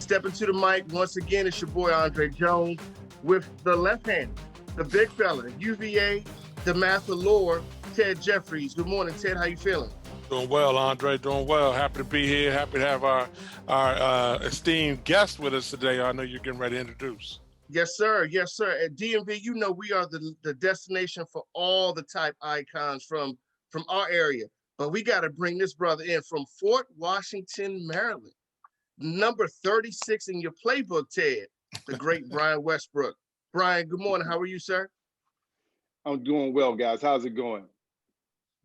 Stepping to the mic once again, it's your boy Andre Jones with the left hand, the big fella, UVA, DeMatha lore, Ted Jeffries. Good morning, Ted. How you feeling? Doing well, Andre. Doing well. Happy to be here. Happy to have our esteemed guest with us today. I know you're getting ready to introduce. Yes, sir. Yes, sir. At DMV, you know we are the destination for all the type icons from our area. But we got to bring this brother in from Fort Washington, Maryland. Number 36 in your playbook, Ted, the great Brian Westbrook. Brian, good morning. How are you, sir? I'm doing well, guys. How's it going?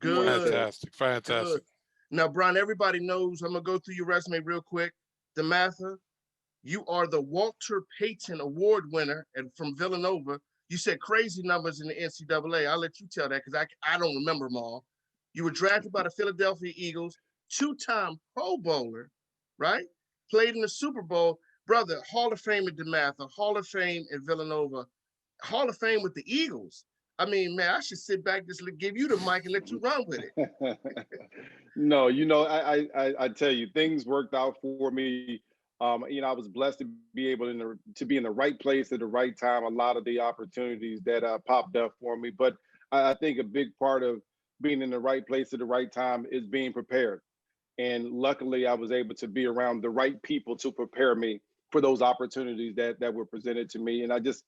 Good morning, Fantastic. Good. Now, Brian, everybody knows, I'm going to go through your resume real quick. DeMatha, you are the Walter Payton Award winner from Villanova. You said crazy numbers in the NCAA. I'll let you tell that because I don't remember them all. You were drafted by the Philadelphia Eagles, two-time Pro Bowler, right? Played in the Super Bowl. Brother, Hall of Fame at DeMatha, Hall of Fame at Villanova, Hall of Fame with the Eagles. I mean, man, I should sit back, just give you the mic and let you run with it. No, I tell you, things worked out for me. I was blessed to be able to be in the right place at the right time. A lot of the opportunities that popped up for me, but I think a big part of being in the right place at the right time is being prepared. And luckily, I was able to be around the right people to prepare me for those opportunities that were presented to me. And I just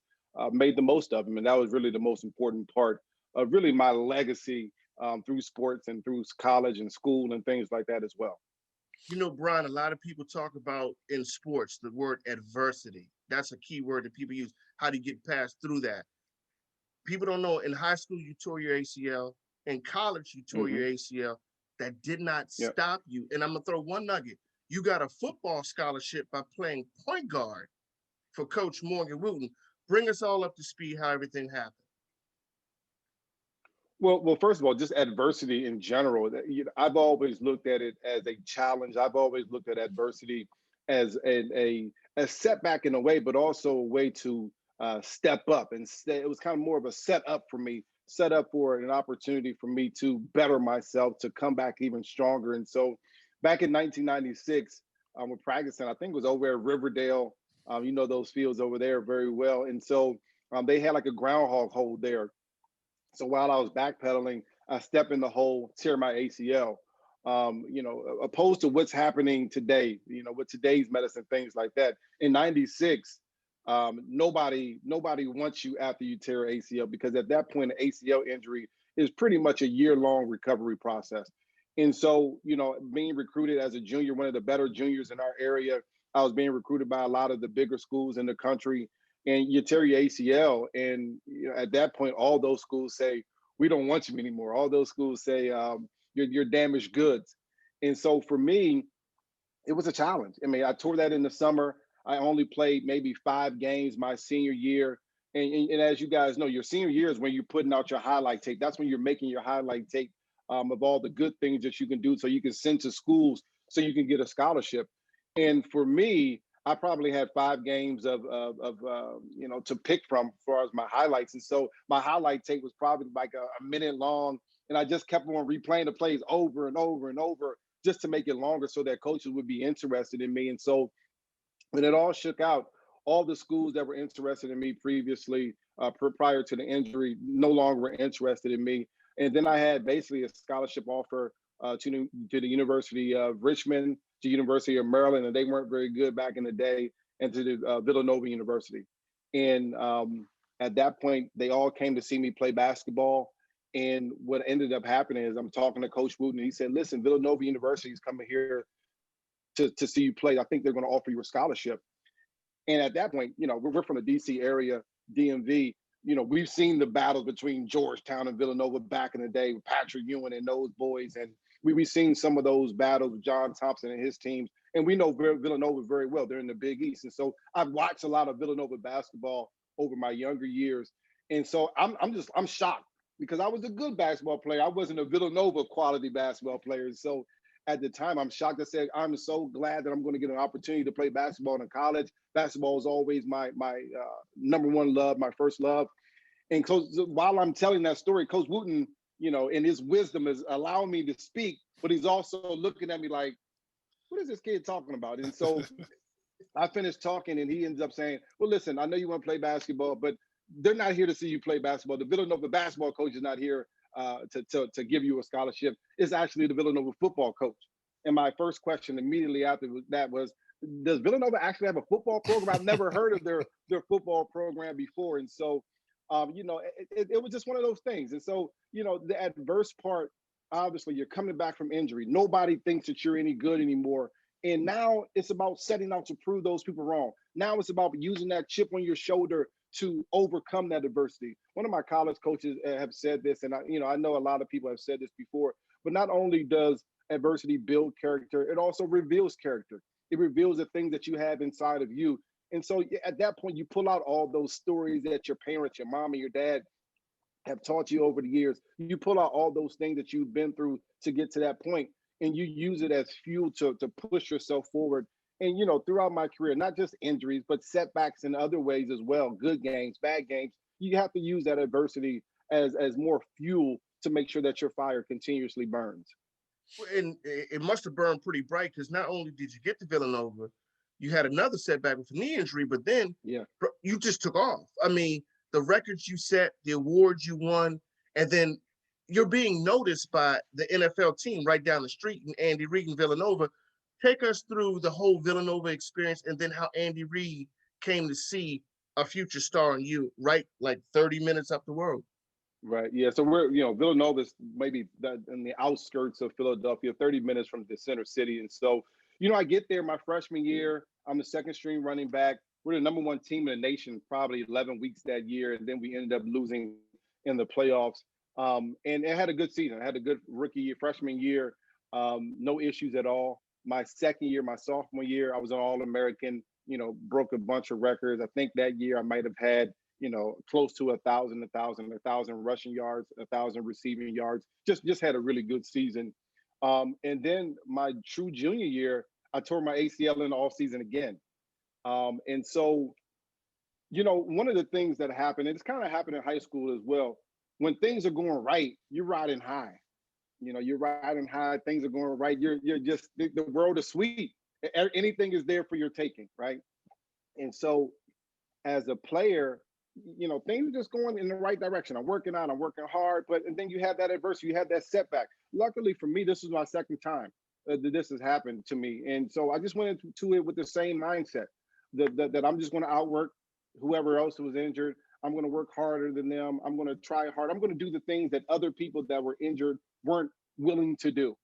made the most of them. And that was really the most important part of really my legacy through sports and through college and school and things like that as well. You know, Brian, a lot of people talk about in sports the word adversity. That's a key word that people use. How do you get past through that? People don't know in high school you tore your ACL, in college you tore your ACL. That did not stop you. And I'm gonna throw one nugget. You got a football scholarship by playing point guard for Coach Morgan Wooten. Bring us all up to speed how everything happened. Well, first of all, just adversity in general. I've always looked at it as a challenge. I've always looked at adversity as a setback in a way, but also a way to step up. And it was kind of more of a setup for me, set up for an opportunity for me to better myself, to come back even stronger. And so back in 1996, we're practicing, I think it was over at Riverdale. You know those fields over there very well. And so they had like a groundhog hold there. So while I was backpedaling, I stepped in the hole, tear my ACL. Opposed to what's happening today, with today's medicine, things like that. In 96, nobody wants you after you tear an ACL, because at that point, an ACL injury is pretty much a year-long recovery process. And so, being recruited as a junior, one of the better juniors in our area, I was being recruited by a lot of the bigger schools in the country. And you tear your ACL, and at that point, all those schools say, we don't want you anymore. All those schools say, you're damaged goods. And so for me, it was a challenge. I mean, I tore that in the summer. I only played maybe 5 games my senior year. And as you guys know, your senior year is when you're putting out your highlight tape. That's when you're making your highlight tape of all the good things that you can do, so you can send to schools so you can get a scholarship. And for me, I probably had 5 games to pick from as far as my highlights. And so my highlight tape was probably like a minute long. And I just kept on replaying the plays over and over and over just to make it longer so that coaches would be interested in me. And so when it all shook out, all the schools that were interested in me previously, prior to the injury, no longer were interested in me. And then I had basically a scholarship offer to the University of Richmond, to University of Maryland, and they weren't very good back in the day, and to the Villanova University. And at that point, they all came to see me play basketball. And what ended up happening is I'm talking to Coach Wooten, and he said, listen, Villanova University is coming here to see you play. I think they're going to offer you a scholarship. And at that point, we're from the DC area, DMV. We've seen the battles between Georgetown and Villanova back in the day with Patrick Ewing and those boys. And we've seen some of those battles with John Thompson and his teams. And we know Villanova very well. They're in the Big East. And so I've watched a lot of Villanova basketball over my younger years. And so I'm shocked, because I was a good basketball player. I wasn't a Villanova quality basketball player. So at the time, I'm shocked. I said, I'm so glad that I'm going to get an opportunity to play basketball in college. Basketball was always my number one love, my first love. And while I'm telling that story, Coach Wooten, in his wisdom, is allowing me to speak, but he's also looking at me like, what is this kid talking about? And so I finished talking, and he ends up saying, "Well, listen, I know you want to play basketball, but they're not here to see you play basketball. The Villanova basketball coach is not here to give you a scholarship. It's actually the Villanova football coach." And my first question immediately after that was, "Does Villanova actually have a football program? I've never heard of their football program before." And so, it was just one of those things. And so, the adverse part, obviously, you're coming back from injury. Nobody thinks that you're any good anymore. And now it's about setting out to prove those people wrong. Now it's about using that chip on your shoulder to overcome that adversity. One of my college coaches have said this, and I know a lot of people have said this before, but not only does adversity build character, it also reveals character. It reveals the things that you have inside of you. And so at that point, you pull out all those stories that your parents, your mom and your dad have taught you over the years. You pull out all those things that you've been through to get to that point, and you use it as fuel to push yourself forward. And throughout my career, not just injuries, but setbacks in other ways as well, good games, bad games, you have to use that adversity as more fuel to make sure that your fire continuously burns. And it must have burned pretty bright because not only did you get to Villanova, you had another setback with a knee injury, but then Yeah. you just took off. I mean, the records you set, the awards you won, and then you're being noticed by the NFL team right down the street in Andy Reid and Villanova. Take us through the whole Villanova experience and then how Andy Reid came to see a future star in you, right? Like 30 minutes up the road. Right. Yeah. So we're, Villanova's maybe in the outskirts of Philadelphia, 30 minutes from the center city. And so, I get there my freshman year. I'm the second string running back. We're the number one team in the nation, probably 11 weeks that year. And then we ended up losing in the playoffs. And it had a good season. I had a good rookie year, freshman year, no issues at all. My second year, my sophomore year, I was an All-American, broke a bunch of records. I think that year I might have had close to 1,000 rushing yards, 1,000 receiving yards. Just had a really good season. And then my true junior year, I tore my ACL in the off season again. And so, one of the things that happened, and it's kind of happened in high school as well. When things are going right, you're riding high. You're riding high. Things are going right. You're just the world is sweet. Anything is there for your taking, right? And so, as a player, things are just going in the right direction. I'm working out, I'm working hard, and then you have that adversity, you have that setback. Luckily for me, this is my second time that this has happened to me. And so I just went into it with the same mindset that I'm just going to outwork whoever else was injured. I'm going to work harder than them. I'm going to try hard. I'm going to do the things that other people that were injured weren't willing to do.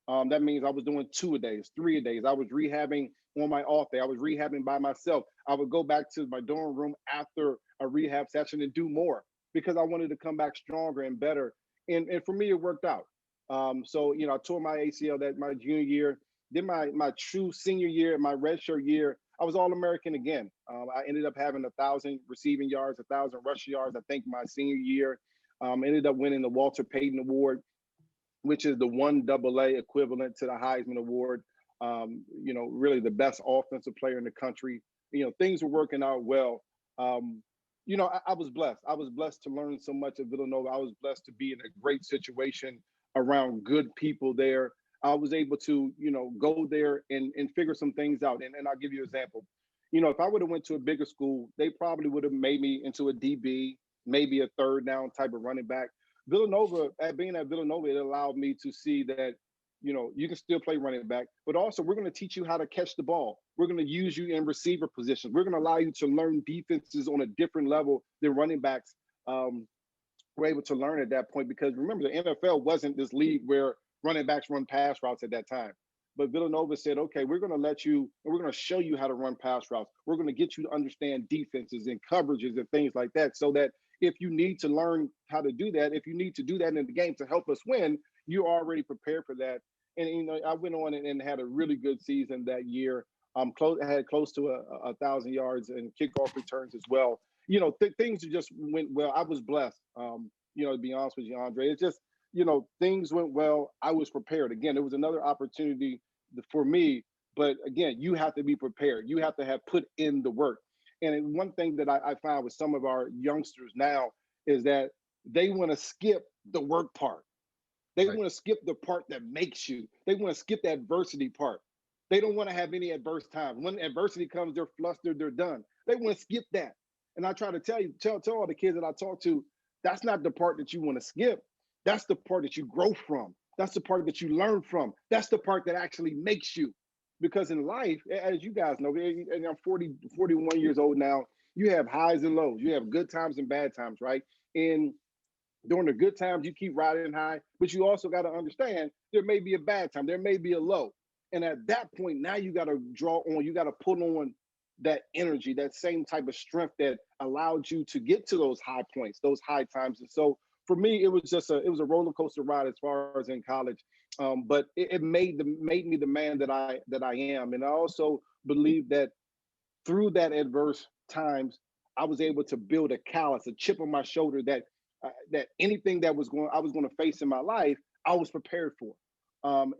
That means I was doing 2-a-days, 3-a-days. I was rehabbing on my off day. I was rehabbing by myself. I would go back to my dorm room after a rehab session and do more because I wanted to come back stronger and better. And for me, it worked out. So, I tore my ACL that my junior year. Then my true senior year, my redshirt year, I was All-American again. I ended up having 1,000 receiving yards, 1,000 rushing yards, I think my senior year. Ended up winning the Walter Payton Award, which is the 1AA equivalent to the Heisman Award. Really the best offensive player in the country. Things were working out well. I was blessed. I was blessed to learn so much at Villanova. I was blessed to be in a great situation around good people there. I was able to, go there and figure some things out. And I'll give you an example. If I would have went to a bigger school, they probably would have made me into a DB, maybe a third down type of running back. Villanova, being at Villanova, it allowed me to see that, you can still play running back, but also we're going to teach you how to catch the ball. We're going to use you in receiver positions. We're going to allow you to learn defenses on a different level than running backs were able to learn at that point. Because remember, the NFL wasn't this league where running backs run pass routes at that time. But Villanova said, okay, we're going to let you, and we're going to show you how to run pass routes. We're going to get you to understand defenses and coverages and things like that, so that if you need to learn how to do that, if you need to do that in the game to help us win, you're already prepared for that. And I went on and had a really good season that year. I had close to 1,000 yards and kickoff returns as well. Things just went well. I was blessed. To be honest with you, Andre, it's just things went well. I was prepared. Again, it was another opportunity for me, but again, you have to be prepared. You have to have put in the work. And one thing that I find with some of our youngsters now is that they want to skip the work part. They want to skip the part that makes you. They want to skip the adversity part. They don't want to have any adverse times. When adversity comes, they're flustered, they're done. They want to skip that. And I try to tell all the kids that I talk to, that's not the part that you want to skip. That's the part that you grow from. That's the part that you learn from. That's the part that actually makes you. Because in life, as you guys know, and I'm 41 years old now, you have highs and lows. You have good times and bad times, right? And during the good times, you keep riding high, but you also got to understand there may be a bad time, there may be a low. And at that point, now you got to draw on, you got to put on that energy, that same type of strength that allowed you to get to those high points, those high times. And so for me, it was a roller coaster ride as far as in college. But it made me the man that I am. And I also believe that through that adverse times, I was able to build a callus, a chip on my shoulder that anything that I was going to face in my life, I was prepared for.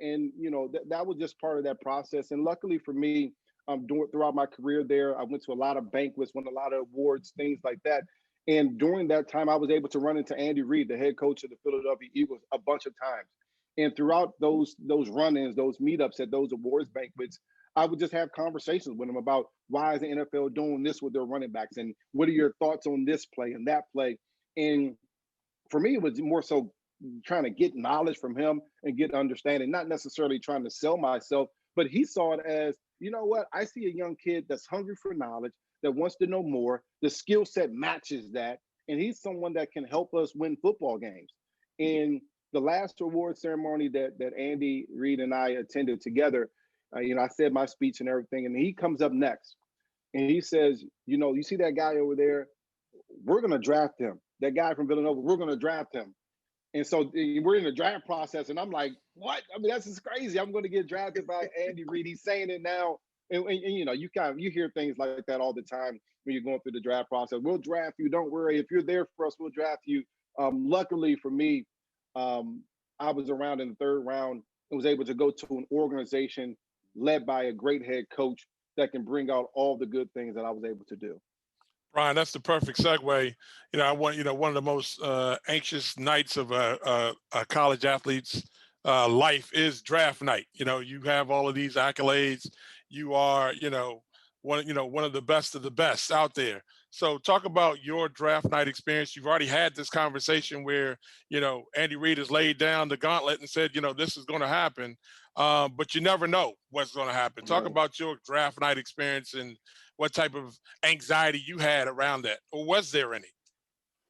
And you know that was just part of that process. And luckily for me, throughout my career there, I went to a lot of banquets, won a lot of awards, things like that. And during that time, I was able to run into Andy Reid, the head coach of the Philadelphia Eagles, a bunch of times. And throughout those run-ins, those meetups at those awards banquets, I would just have conversations with them about why is the NFL doing this with their running backs, and what are your thoughts on this play and that play. And for me, it was more so trying to get knowledge from him and get understanding, not necessarily trying to sell myself, but he saw it as, you know what, I see a young kid that's hungry for knowledge, that wants to know more. The skill set matches that, and he's someone that can help us win football games. And the last award ceremony that Andy Reid and I attended together, you know, I said my speech and everything, and he comes up next and he says, you know, you see that guy over there? We're going to draft him. That guy from Villanova, we're going to draft him. And so we're in the draft process, and I'm like, what? I mean, that's just crazy. I'm going to get drafted by Andy Reid. He's saying it now. And you know, you hear things like that all the time when you're going through the draft process. We'll draft you. Don't worry. If you're there for us, we'll draft you. Luckily for me, I was around in the third round and was able to go to an organization led by a great head coach that can bring out all the good things that I was able to do. Brian, that's the perfect segue. One of the most anxious nights of a college athlete's life is draft night. You know, you have all of these accolades. You are, one of the best out there. So talk about your draft night experience. You've already had this conversation where, Andy Reid has laid down the gauntlet and said, this is going to happen. But you never know what's going to happen. Talk Right. about your draft night experience and what type of anxiety you had around that, or was there any?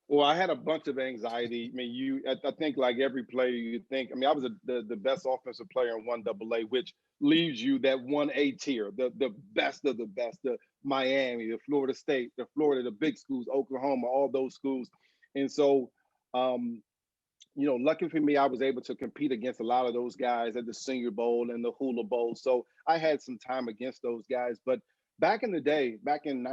Well, I had a bunch of anxiety. I mean, I think like every player, you think. I mean, I was the best offensive player in 1AA, which leaves you that 1A tier, the best of the best, the Miami, the Florida State, the Florida, the big schools, Oklahoma, all those schools. And so, lucky for me, I was able to compete against a lot of those guys at the Senior Bowl and the Hula Bowl. So I had some time against those guys. But back in the day, back in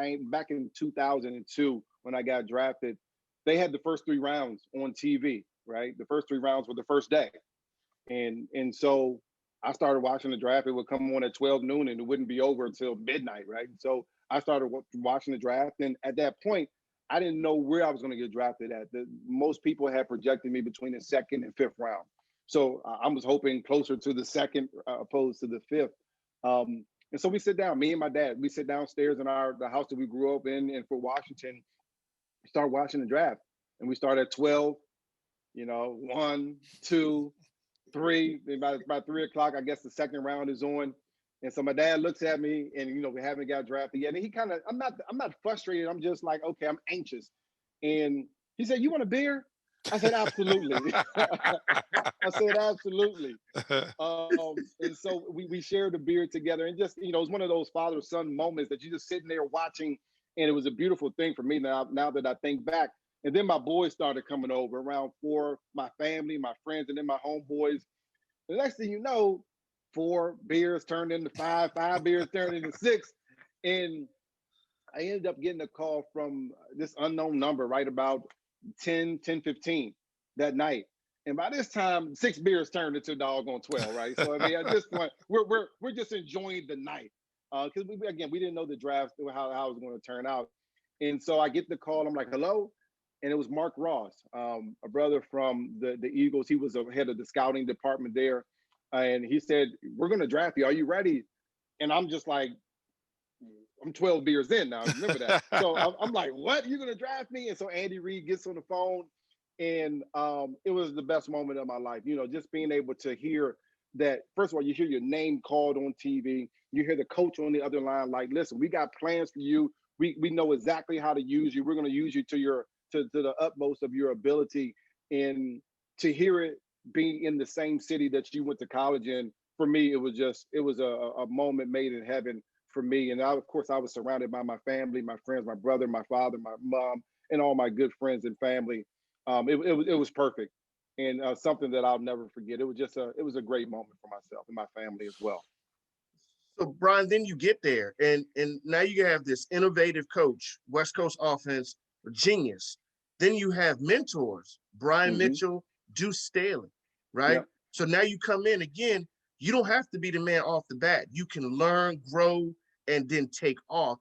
2002, when I got drafted, they had the first 3 rounds on TV, right? The first 3 rounds were the first day. And so I started watching the draft. It would come on at 12 noon and it wouldn't be over until midnight, right? So I started watching the draft. And at that point, I didn't know where I was going to get drafted at. Most people had projected me between the 2nd and 5th round. So I was hoping closer to the 2nd opposed to the 5th. And so we sit down, me and my dad, we sit downstairs in the house that we grew up in Fort Washington. We start watching the draft, and we start at 12, 1, 2, 3. About 3 o'clock, I guess the 2nd round is on. And so my dad looks at me, and we haven't got drafted yet. And he kind of, I'm not frustrated. I'm just like, okay, I'm anxious. And he said, "You want a beer?" I said, "Absolutely." I said, "Absolutely." And so we shared a beer together, and just, it was one of those father-son moments that you just sitting there watching, and it was a beautiful thing for me now that I think back. And then my boys started coming over around 4, my family, my friends, and then my homeboys. The next thing you know, 4 beers turned into 5, 5 beers turned into 6. And I ended up getting a call from this unknown number right about 10:15 that night. And by this time, 6 beers turned into doggone 12, right? So I mean, at this point, we're just enjoying the night. Because we didn't know the draft, how it was going to turn out. And so I get the call, I'm like, "Hello?" And it was Mark Ross, a brother from the Eagles. He was the head of the scouting department there. And he said, "We're going to draft you. Are you ready?" And I'm just like, I'm 12 beers in now. Remember that. So I'm like, what? You're gonna draft me? And so Andy Reid gets on the phone, and it was the best moment of my life. You know, just being able to hear that. First of all, you hear your name called on TV. You hear the coach on the other line, like, listen, we got plans for you. We know exactly how to use you. We're gonna use you to the utmost of your ability. And to hear it being in the same city that you went to college in, for me, it was a moment made in heaven for me. And of course, I was surrounded by my family, my friends, my brother, my father, my mom, and all my good friends and family. It was perfect, and something that I'll never forget. It was a great moment for myself and my family as well. So Brian, then you get there, and now you have this innovative coach, West Coast offense, genius. Then you have mentors, Brian Mm-hmm. Mitchell, Deuce Staley, right? Yep. So now you come in again. You don't have to be the man off the bat. You can learn, grow, and then take off.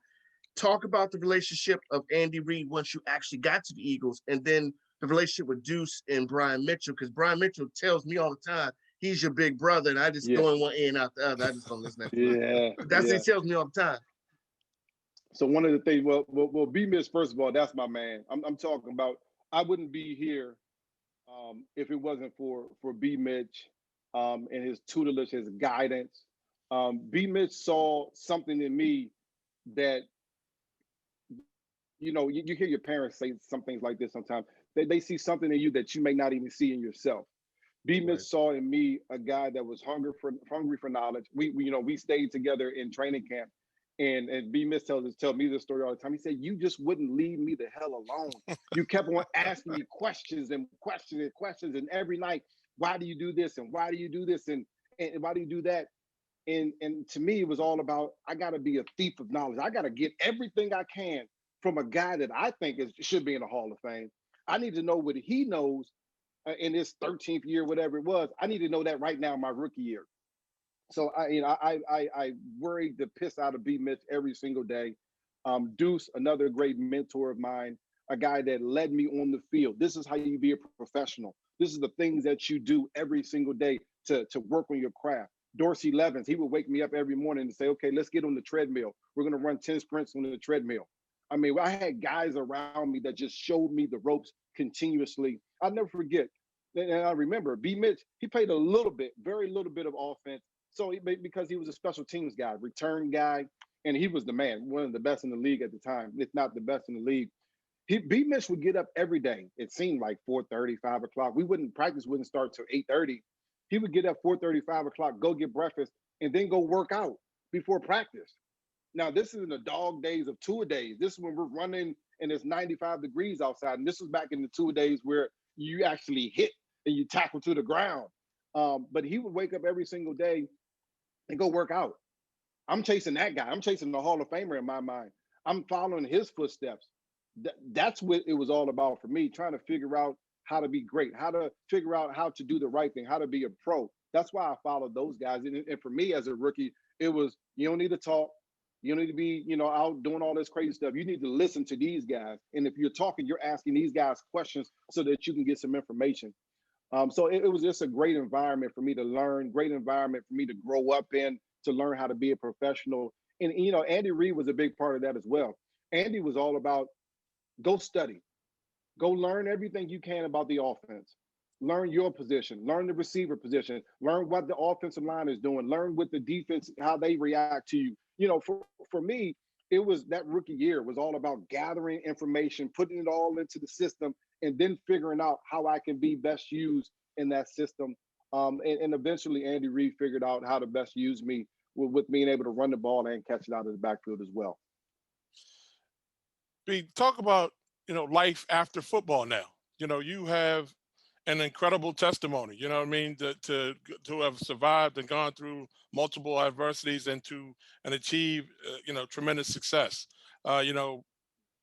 Talk about the relationship of Andy Reid once you actually got to the Eagles, and then the relationship with Deuce and Brian Mitchell, because Brian Mitchell tells me all the time he's your big brother, and I just Yeah. go in one ear and out the other. I just don't listen to that. Yeah. That's what Yeah. he tells me all the time. So one of the things, well, B Mitch, first of all, that's my man. I'm talking about. I wouldn't be here if it wasn't for B Mitch and his tutelage, his guidance. B Mitch saw something in me that, you know, you hear your parents say some things like this sometimes. They see something in you that you may not even see in yourself. B Mitch Right. saw in me a guy that was hungry for knowledge. We you know, we stayed together in training camp, and B Mitch tell me this story all the time. He said, "You just wouldn't leave me the hell alone. You kept on asking me questions and questions and questions, and every night, why do you do this and why do you do this and why do you do that?" And to me, it was all about, I got to be a thief of knowledge. I got to get everything I can from a guy that I think should be in the Hall of Fame. I need to know what he knows in his 13th year, whatever it was. I need to know that right now, my rookie year. So I worried the piss out of B Mitch every single day. Deuce, another great mentor of mine, a guy that led me on the field. This is how you be a professional. This is the things that you do every single day to work on your craft. Dorsey Levens, he would wake me up every morning and say, okay, let's get on the treadmill. We're going to run 10 sprints on the treadmill. I mean, I had guys around me that just showed me the ropes continuously. I'll never forget. And I remember B Mitch, he played a little bit, very little bit of offense. So because he was a special teams guy, return guy, and he was the man, one of the best in the league at the time, if not the best in the league. B Mitch would get up every day. It seemed like 4:30, 5 o'clock. Practice wouldn't start till 8:30. He would get up 4:30, 5 o'clock, go get breakfast, and then go work out before practice. Now, this is in the dog days of two days. This is when we're running and it's 95 degrees outside. And this was back in the two days where you actually hit and you tackle to the ground. But he would wake up every single day and go work out. I'm chasing that guy. I'm chasing the Hall of Famer in my mind. I'm following his footsteps. That's what it was all about for me, trying to figure out how to be great, how to figure out how to do the right thing, how to be a pro. That's why I followed those guys. And for me as a rookie, it was, you don't need to talk. You don't need to be, you know, out doing all this crazy stuff. You need to listen to these guys. And if you're talking, you're asking these guys questions so that you can get some information. So it was just a great environment for me to learn, great environment for me to grow up in, to learn how to be a professional. And, you know, Andy Reid was a big part of that as well. Andy was all about, go study, go learn everything you can about the offense, learn your position, learn the receiver position, learn what the offensive line is doing, learn what the defense, how they react to you. You know, for me, it was that rookie year was all about gathering information, putting it all into the system, and then figuring out how I can be best used in that system. And eventually Andy Reid figured out how to best use me with being able to run the ball and catch it out of the backfield as well. Talk about, you know, life after football now. You know, you have an incredible testimony, you know what I mean, to have survived and gone through multiple adversities and achieve, you know, tremendous success. You know,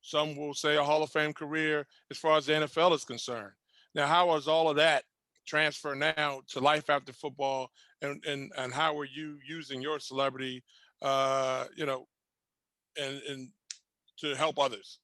some will say a Hall of Fame career as far as the NFL is concerned. Now, how is all of that transfer now to life after football, and how are you using your celebrity, you know, and to help others?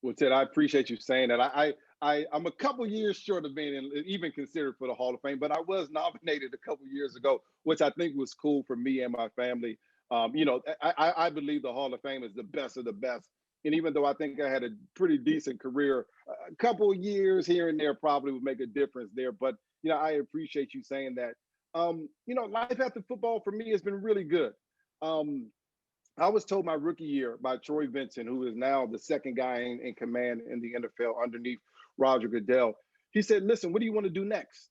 Well, Ted, I appreciate you saying that. I'm a couple years short of being even considered for the Hall of Fame, but I was nominated a couple years ago, which I think was cool for me and my family. I believe the Hall of Fame is the best of the best. And even though I think I had a pretty decent career, a couple of years here and there probably would make a difference there. But, I appreciate you saying that. Life after football for me has been really good. I was told my rookie year by Troy Vincent, who is now the second guy in command in the NFL underneath Roger Goodell. He said, listen, what do you want to do next?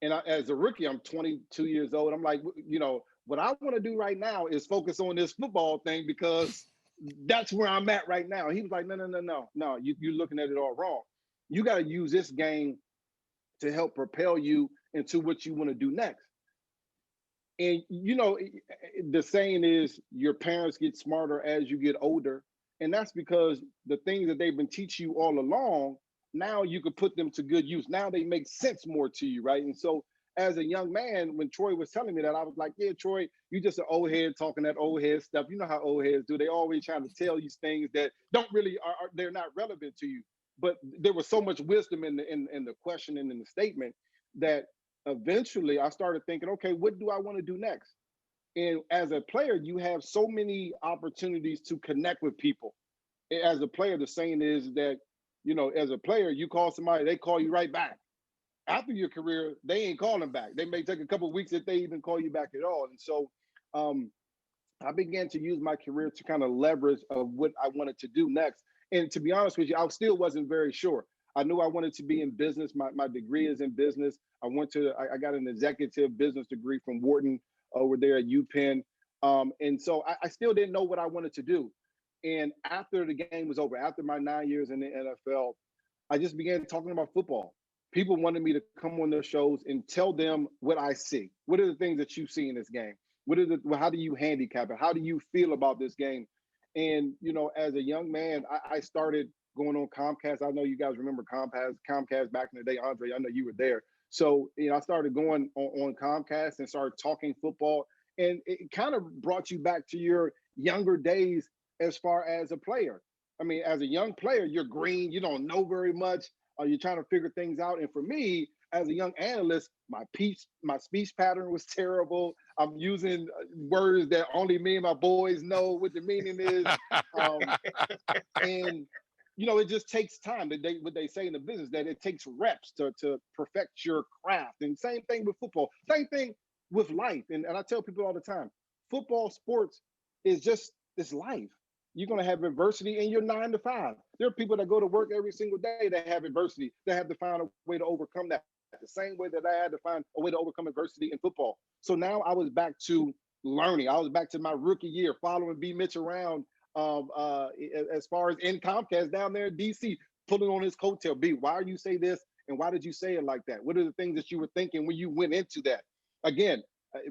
And as a rookie, I'm 22 years old. I'm like, what I want to do right now is focus on this football thing because that's where I'm at right now. He was like, no, you're looking at it all wrong. You got to use this game to help propel you into what you want to do next. And, the saying is your parents get smarter as you get older. And that's because the things that they've been teaching you all along, now you could put them to good use. Now they make sense more to you, right? And so as a young man, when Troy was telling me that, I was like, yeah, Troy, you just an old head talking that old head stuff. You know how old heads do. They always trying to tell you things that don't really they're not relevant to you. But there was so much wisdom in the question and in the statement that eventually I started thinking, okay, what do I want to do next? And as a player, you have so many opportunities to connect with people. As a player, the saying is that, as a player, you call somebody, they call you right back. After your career, they ain't calling back. They may take a couple of weeks if they even call you back at all. And so I began to use my career to kind of leverage of what I wanted to do next. And to be honest with you, I still wasn't very sure. I knew I wanted to be in business. My degree is in business. I got an executive business degree from Wharton over there at UPenn. And so I still didn't know what I wanted to do. And after the game was over, after my 9 years in the NFL, I just began talking about football. People wanted me to come on their shows and tell them what I see. What are the things that you see in this game? How do you handicap it? How do you feel about this game? And, as a young man, I started going on Comcast. I know you guys remember Comcast back in the day. Andre, I know you were there. So, I started going on Comcast and started talking football. And it kind of brought you back to your younger days as far as a player. I mean, as a young player, you're green. You don't know very much. You're trying to figure things out. And for me, as a young analyst, my speech pattern was terrible. I'm using words that only me and my boys know what the meaning is. And it just takes time. What they say in the business, that it takes reps to perfect your craft. And same thing with football. Same thing with life. And I tell people all the time, football, sports it's life. You're going to have adversity in your 9 to 5. There are people that go to work every single day that have adversity. They have to find a way to overcome that. The same way that I had to find a way to overcome adversity in football. So now I was back to learning. I was back to my rookie year, following B. Mitch around as far as in Comcast down there in DC, pulling on his coattail. B, why do you say this? And why did you say it like that? What are the things that you were thinking when you went into that? Again,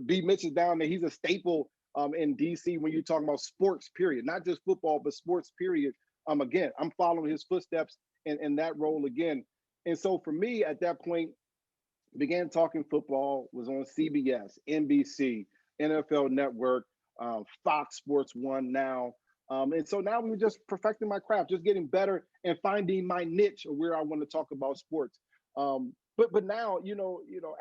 B. Mitch is down there. He's a staple in DC when you're talking about sports, period. Not just football, but sports, period. Again, I'm following his footsteps in that role again. And so for me at that point, began talking football, was on CBS, NBC, NFL Network, Fox Sports 1 now. And so now we were just perfecting my craft, just getting better and finding my niche of where I want to talk about sports. But now,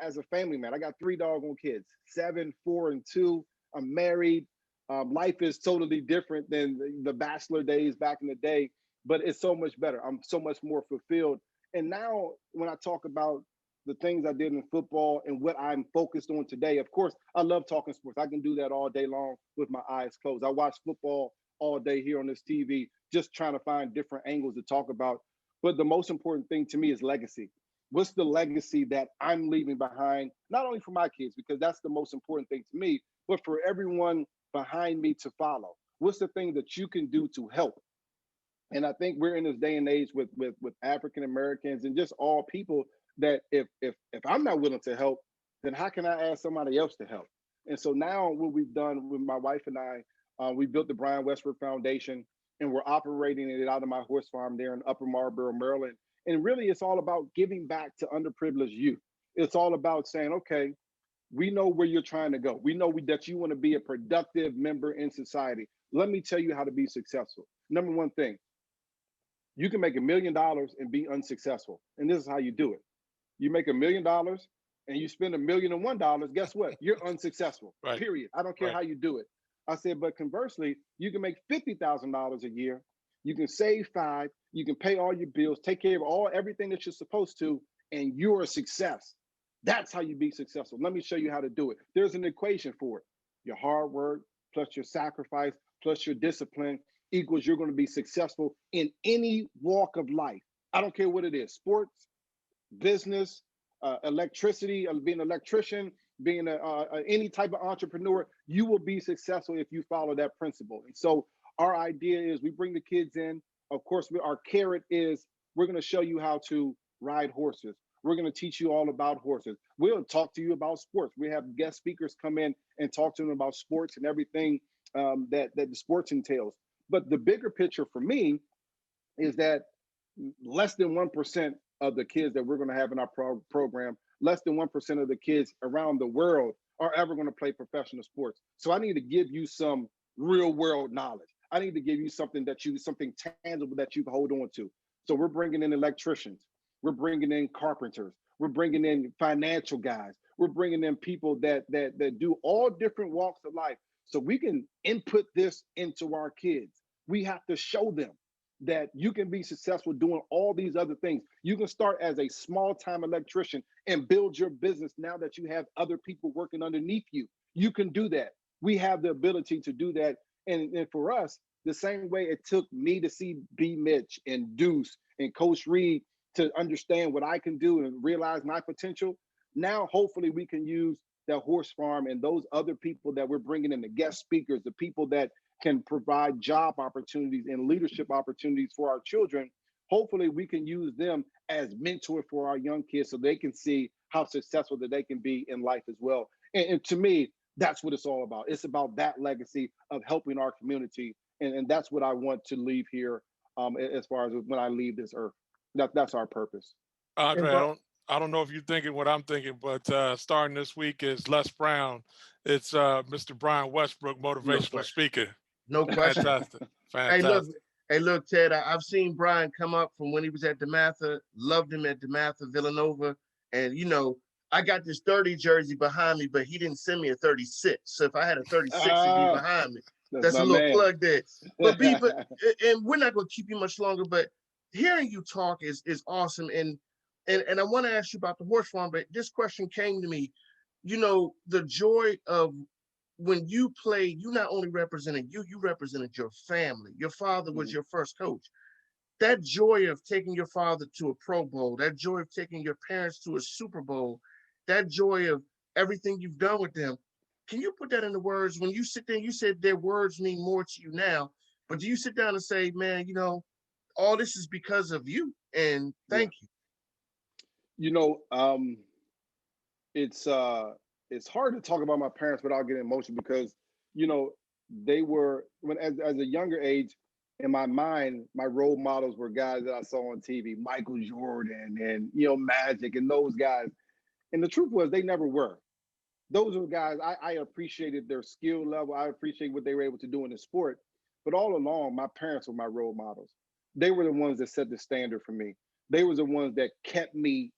as a family man, I got 3 doggone kids, 7, 4, and 2. I'm married. Life is totally different than the bachelor days back in the day, but it's so much better. I'm so much more fulfilled. And now when I talk about the things I did in football and what I'm focused on today, of course, I love talking sports. I can do that all day long with my eyes closed. I watch football all day here on this TV, just trying to find different angles to talk about. But the most important thing to me is legacy. What's the legacy that I'm leaving behind, not only for my kids, because that's the most important thing to me, but for everyone behind me to follow? What's the thing that you can do to help? And I think we're in this day and age with African Americans and just all people that if I'm not willing to help, then how can I ask somebody else to help? And so now what we've done with my wife and I, we built the Brian Westbrook Foundation, and we're operating it out of my horse farm there in Upper Marlboro, Maryland. And really, it's all about giving back to underprivileged youth. It's all about saying, okay, we know where you're trying to go. We know that you want to be a productive member in society. Let me tell you how to be successful. Number one thing, you can make $1 million and be unsuccessful. And this is how you do it. You make $1 million and you spend $1,001,001, guess what? You're unsuccessful, right. Period. I don't care right. how you do it. I said, but conversely, you can make $50,000 a year. You can save 5. You can pay all your bills, take care of everything that you're supposed to, and you're a success. That's how you be successful. Let me show you how to do it. There's an equation for it. Your hard work plus your sacrifice plus your discipline equals you're going to be successful in any walk of life. I don't care what it is, sports, business, electricity, being an electrician, being any type of entrepreneur. You will be successful if you follow that principle. And so our idea is we bring the kids in. Of course, our carrot is we're going to show you how to ride horses. We're going to teach you all about horses. We'll talk to you about sports. We have guest speakers come in and talk to them about sports and everything that the sports entails. But the bigger picture for me is that less than 1% of the kids that we're going to have in our program, less than 1% of the kids around the world are ever going to play professional sports. So I need to give you some real world knowledge. I need to give you something tangible that you can hold on to. So we're bringing in electricians. We're bringing in carpenters. We're bringing in financial guys. We're bringing in people that do all different walks of life. So we can input this into our kids. We have to show them that you can be successful doing all these other things. You can start as a small-time electrician and build your business now that you have other people working underneath you. You can do that. We have the ability to do that. And for us, the same way it took me to see B. Mitch and Deuce and Coach Reed to understand what I can do and realize my potential. Now, hopefully we can use that horse farm and those other people that we're bringing in, the guest speakers, the people that can provide job opportunities and leadership opportunities for our children. Hopefully we can use them as mentor for our young kids so they can see how successful that they can be in life as well. And to me, that's what it's all about. It's about that legacy of helping our community. And that's what I want to leave here as far as when I leave this earth. That's our purpose. Andre, I don't know if you're thinking what I'm thinking, but starting this week is Les Brown. It's Mr. Brian Westbrook, motivational speaker. No question. Fantastic. Fantastic. Hey, look, Ted, I've seen Brian come up from when he was at DeMatha, loved him at DeMatha, Villanova. And, I got this 30 jersey behind me, but he didn't send me a 36. So if I had a 36, it'd be behind me. That's a little plug there. But and we're not going to keep you much longer, but hearing you talk is awesome. And I want to ask you about the horse farm, but this question came to me. The joy of when you played, you not only represented you represented your family. Your father was your first coach. That joy of taking your father to a Pro Bowl, that joy of taking your parents to a Super Bowl, that joy of everything you've done with them. Can you put that into words? When you sit there, you said their words mean more to you now, but do you sit down and say, man, all this is because of you, and thank you. It's hard to talk about my parents without getting emotional because, they were, as a younger age, in my mind, my role models were guys that I saw on TV, Michael Jordan and, Magic and those guys. And the truth was they never were. Those were guys, I appreciated their skill level. I appreciate what they were able to do in the sport. But all along, my parents were my role models. They were the ones that set the standard for me. They were the ones that kept me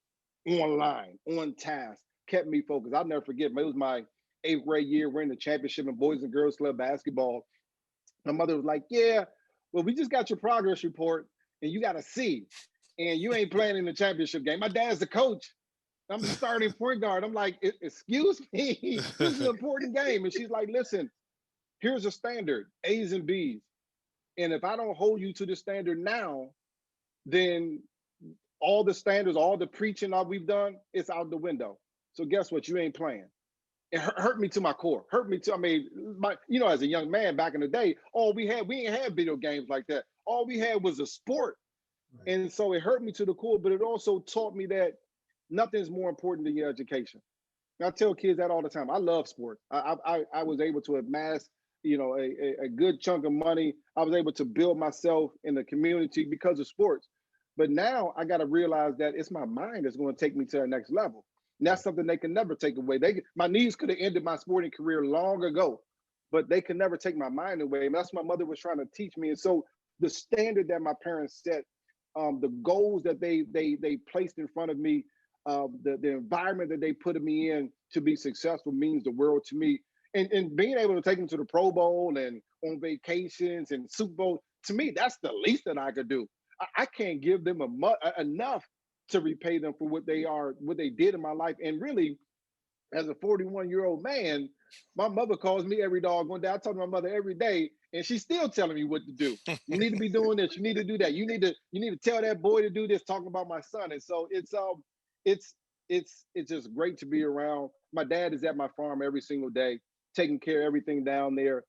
online, on task, kept me focused. I'll never forget, it was my 8th grade year. We're in the championship in Boys and Girls Club basketball. My mother was like, yeah, well, we just got your progress report and you got a C and you ain't playing in the championship game. My dad's the coach. I'm the starting point guard. I'm like, excuse me, this is an important game. And she's like, listen, here's a standard, A's and B's. And if I don't hold you to the standard now, then all the standards, all the preaching that we've done, it's out the window. So guess what? You ain't playing. It hurt me to my core. Hurt me to, as a young man back in the day, we ain't had video games like that. All we had was a sport. Right. And so it hurt me to the core, but it also taught me that nothing's more important than your education. And I tell kids that all the time. I love sports. I was able to amass, a good chunk of money. I was able to build myself in the community because of sports. But now I got to realize that it's my mind that's going to take me to the next level. And that's something they can never take away. My knees could have ended my sporting career long ago, but they can never take my mind away. And that's what my mother was trying to teach me. And so the standard that my parents set, the goals that they placed in front of me, the environment that they put me in to be successful means the world to me. and being able to take them to the Pro Bowl and on vacations and Super Bowl, to me, that's the least that I could do. I can't give them enough to repay them for what they did in my life. And really, as a 41-year-old man, my mother calls me every doggone day. I talk to my mother every day, and she's still telling me what to do. You need to be doing this. You need to do that. You need to tell that boy to do this. Talking about my son, and so it's just great to be around. My dad is at my farm every single day, taking care of everything down there.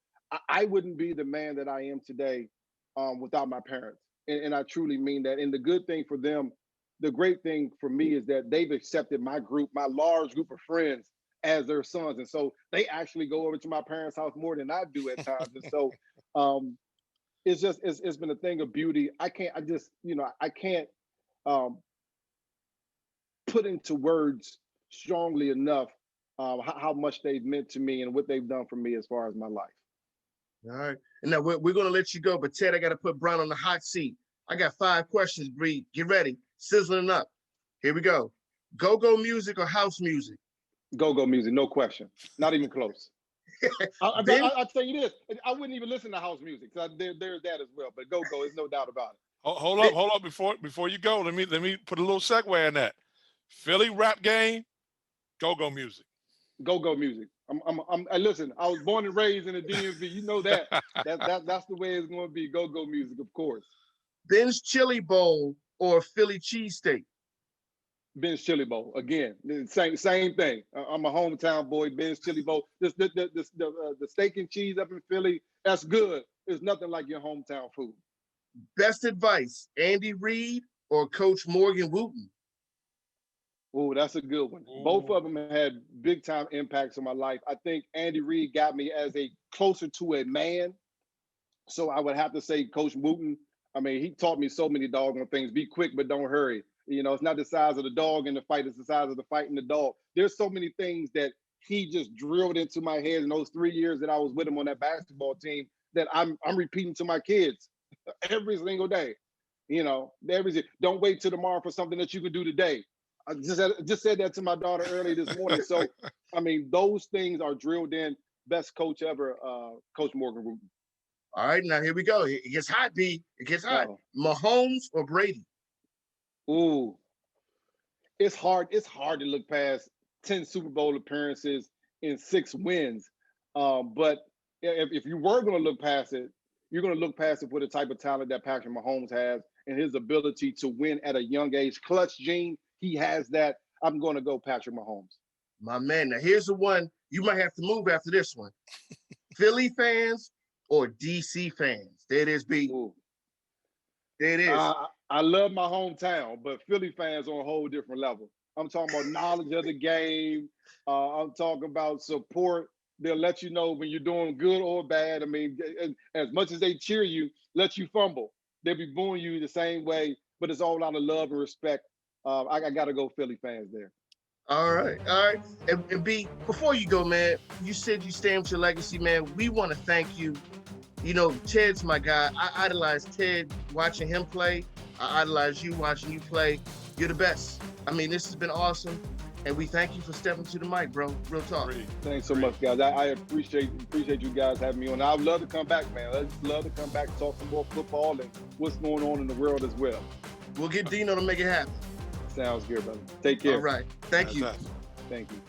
I wouldn't be the man that I am today without my parents, and I truly mean that. And the good thing for them, the great thing for me is that they've accepted my large group of friends as their sons. And so they actually go over to my parents' house more than I do at times. And so it's been a thing of beauty. I can't put into words strongly enough how much they've meant to me and what they've done for me as far as my life. All right. And now we're going to let you go, but Ted, I got to put Brown on the hot seat. I got 5 questions, Bree. Get ready. Sizzling up. Here we go. Go-go music or house music? Go-go music, no question. Not even close. I'll tell you this. I wouldn't even listen to house music. So there's that as well. But go-go, there's no doubt about it. Hold up. Before you go, let me put a little segue in that. Philly rap game, go-go music. Go-go music. Listen, I was born and raised in the DMV. You know that. That's the way it's going to be. Go-go music, of course. Ben's Chili Bowl or Philly cheesesteak? Ben's Chili Bowl. Again, same thing. I'm a hometown boy. Ben's Chili Bowl. The steak and cheese up in Philly, that's good. There's nothing like your hometown food. Best advice, Andy Reid or Coach Morgan Wooten? Oh, that's a good one. Ooh. Both of them had big time impacts on my life. I think Andy Reid got me as closer to a man. So I would have to say Coach Wooten. I mean, he taught me so many doggone things. Be quick, but don't hurry. You know, it's not the size of the dog in the fight, it's the size of the fight in the dog. There's so many things that he just drilled into my head in those 3 years that I was with him on that basketball team that I'm repeating to my kids every single day. You know, don't wait till tomorrow for something that you can do today. I just said that to my daughter early this morning. So, I mean, those things are drilled in. Best coach ever, Coach Morgan Wooten. All right, now here we go. It gets hot, B. It gets hot. Mahomes or Brady? Ooh, it's hard. It's hard to look past 10 Super Bowl appearances and 6 wins. But if you were going to look past it, you're going to look past it for the type of talent that Patrick Mahomes has and his ability to win at a young age. Clutch gene, he has that. I'm going to go Patrick Mahomes. My man. Now here's the one. You might have to move after this one. Philly fans or DC fans? There it is, B. Ooh. There it is. I love my hometown, but Philly fans on a whole different level. I'm talking about knowledge of the game. I'm talking about support. They'll let you know when you're doing good or bad. I mean, as much as they cheer you, let you fumble. They'll be booing you the same way, but it's all out of love and respect. I got to go Philly fans there. All right. And B, before you go, man, you said you stand with your legacy, man. We want to thank you. You know, Ted's my guy. I idolize Ted watching him play. I idolize you watching you play. You're the best. I mean, this has been awesome. And we thank you for stepping to the mic, bro. Real talk. Thanks so much, guys. I appreciate you guys having me on. I'd love to come back, man. I'd love to come back and talk some more football and what's going on in the world as well. We'll get Dino to make it happen. Sounds good, brother. Take care. All right. Thank you. Thank you.